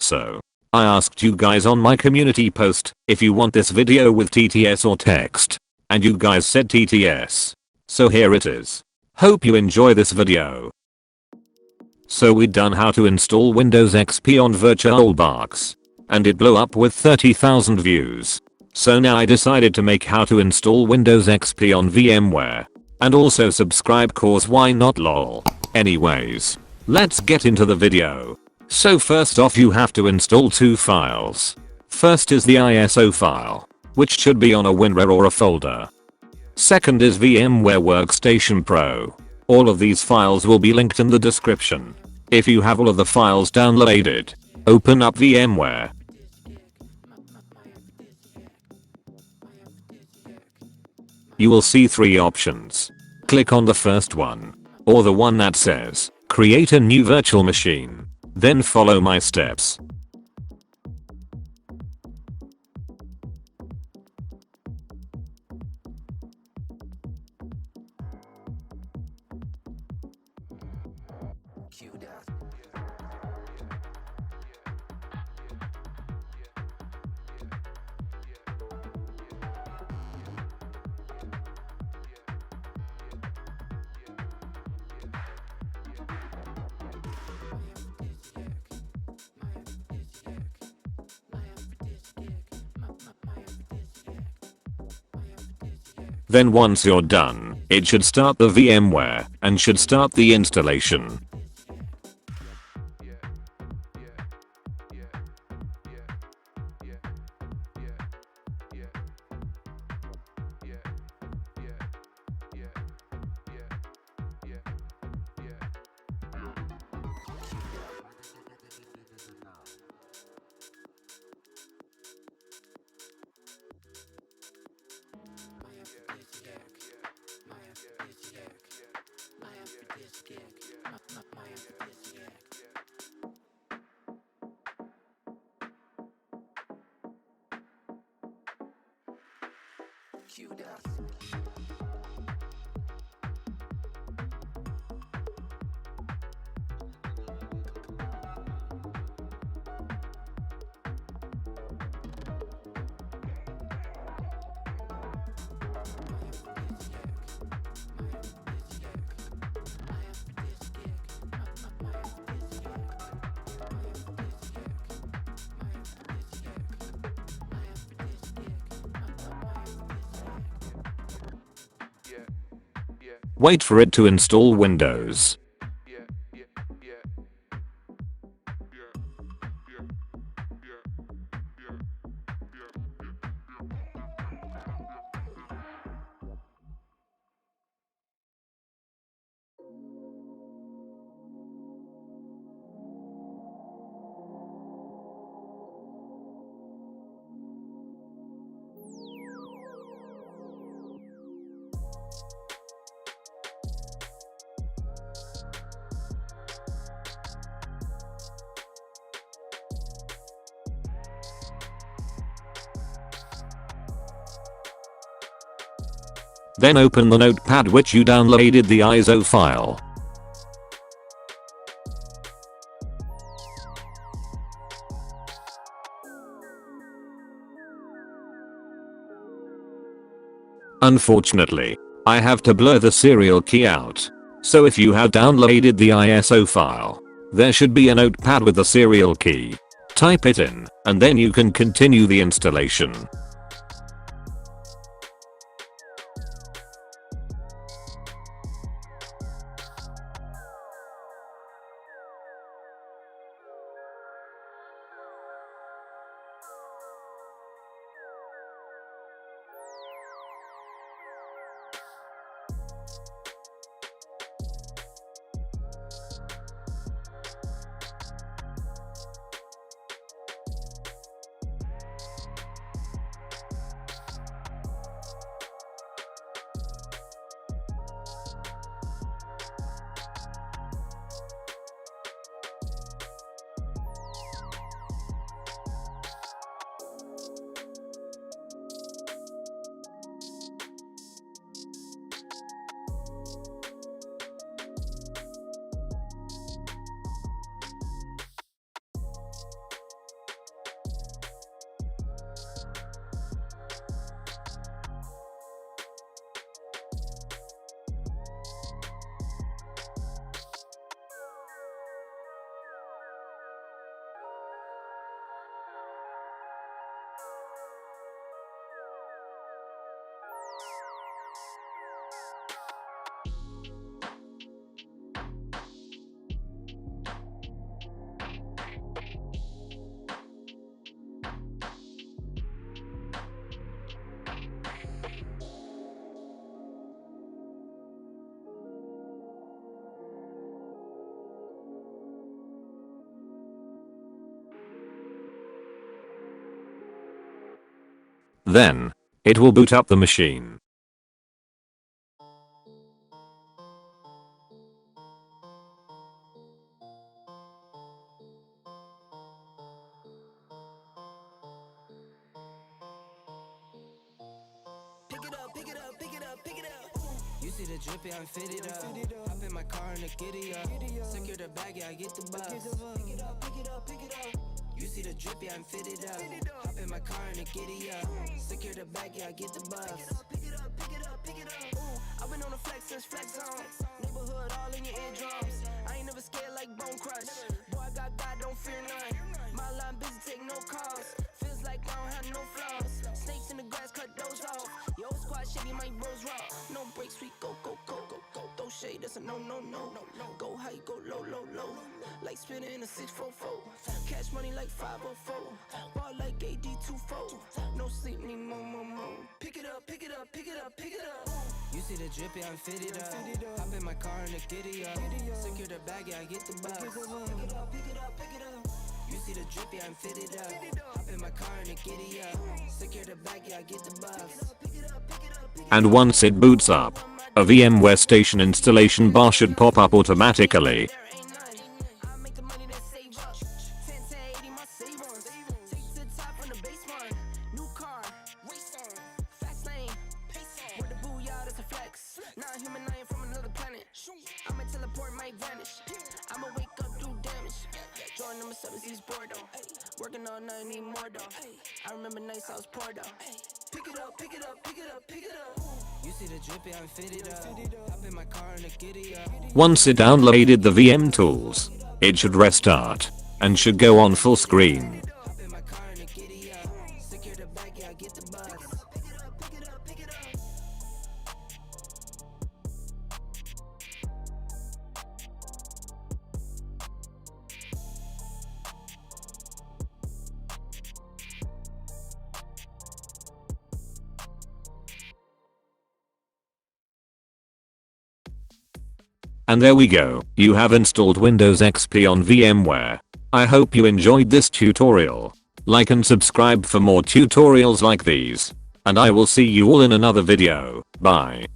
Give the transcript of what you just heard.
So, I asked you guys on my community post if you want this video with TTS or text, and you guys said TTS. So here it is. Hope you enjoy this video. So we done how to install Windows XP on VirtualBox, and it blew up with 30,000 views. So now I decided to make how to install Windows XP on VMware, and also subscribe cause why not lol. Anyways, let's get into the video. So first off you have to install two files. First is the ISO file, which should be on a WinRAR or a folder. Second is VMware Workstation Pro. All of these files will be linked in the description. If you have all of the files downloaded, open up VMware. You will see three options. Click on the first one, or the one that says, create a new virtual machine. Then follow my steps. Then once you're done, it should start the VMware and should start the installation. Wait for it to install Windows. Then open the notepad which you downloaded the ISO file. Unfortunately, I have to blur the serial key out. So if you have downloaded the ISO file, there should be a notepad with the serial key. Type it in, and then you can continue the installation. Then, it will boot up the machine. You see the drippy, I'm fitted up. Hop in my car and the giddy up. Secure the bag, yeah, I get the bus. Pick it up, pick it up, pick it up. You see the drippy, I'm fitted up. Hop in my car and the giddy up. Secure the bag, yeah, I get the bus. Pick it up, pick it up, pick it up. Ooh, I've been on the flex since flex zone. Neighborhood all in your eardrums. I ain't never scared like Bone Crush. Boy, I got God, don't fear none. My line busy, take no calls. Feels like I don't have no flaws. Snakes in the grass, cut those off. Yo, squad shady, my bros raw. No breaks, we go, go, go, go, go. Throw shade, that's a no, no, no, no, no. Go high, go low, low, low. Like spinning in a 644. Cash money like 504. Ball like AD24. No sleep, need more, more, more. Pick it up, pick it up, pick it up, pick it up. You see the drippy, I'm fitted up. Hop in my car and the giddy up. Secure the bag, yeah, I get the bus. Pick it up, pick it up, pick it up. You see the drippy, I'm fitted up. Hop in my car and the giddy up. Secure the bag, yeah, I get the bus. And once it boots up, a VMware station installation bar should pop up automatically. Working all night, need more though. I remember nights I was poor though. Pick it up, pick it up, pick it up, pick it up. You see the drippy, I'm fitted up. Hop in my car and the giddy up. Once it downloaded the VM tools, it should restart and should go on full screen. Hop in my car and the giddy up. Secure the bag, yeah, I get the bus. Pick it up, pick it up, pick it up. And there we go, you have installed Windows XP on VMware. I hope you enjoyed this tutorial. Like and subscribe for more tutorials like these. And I will see you all in another video. Bye.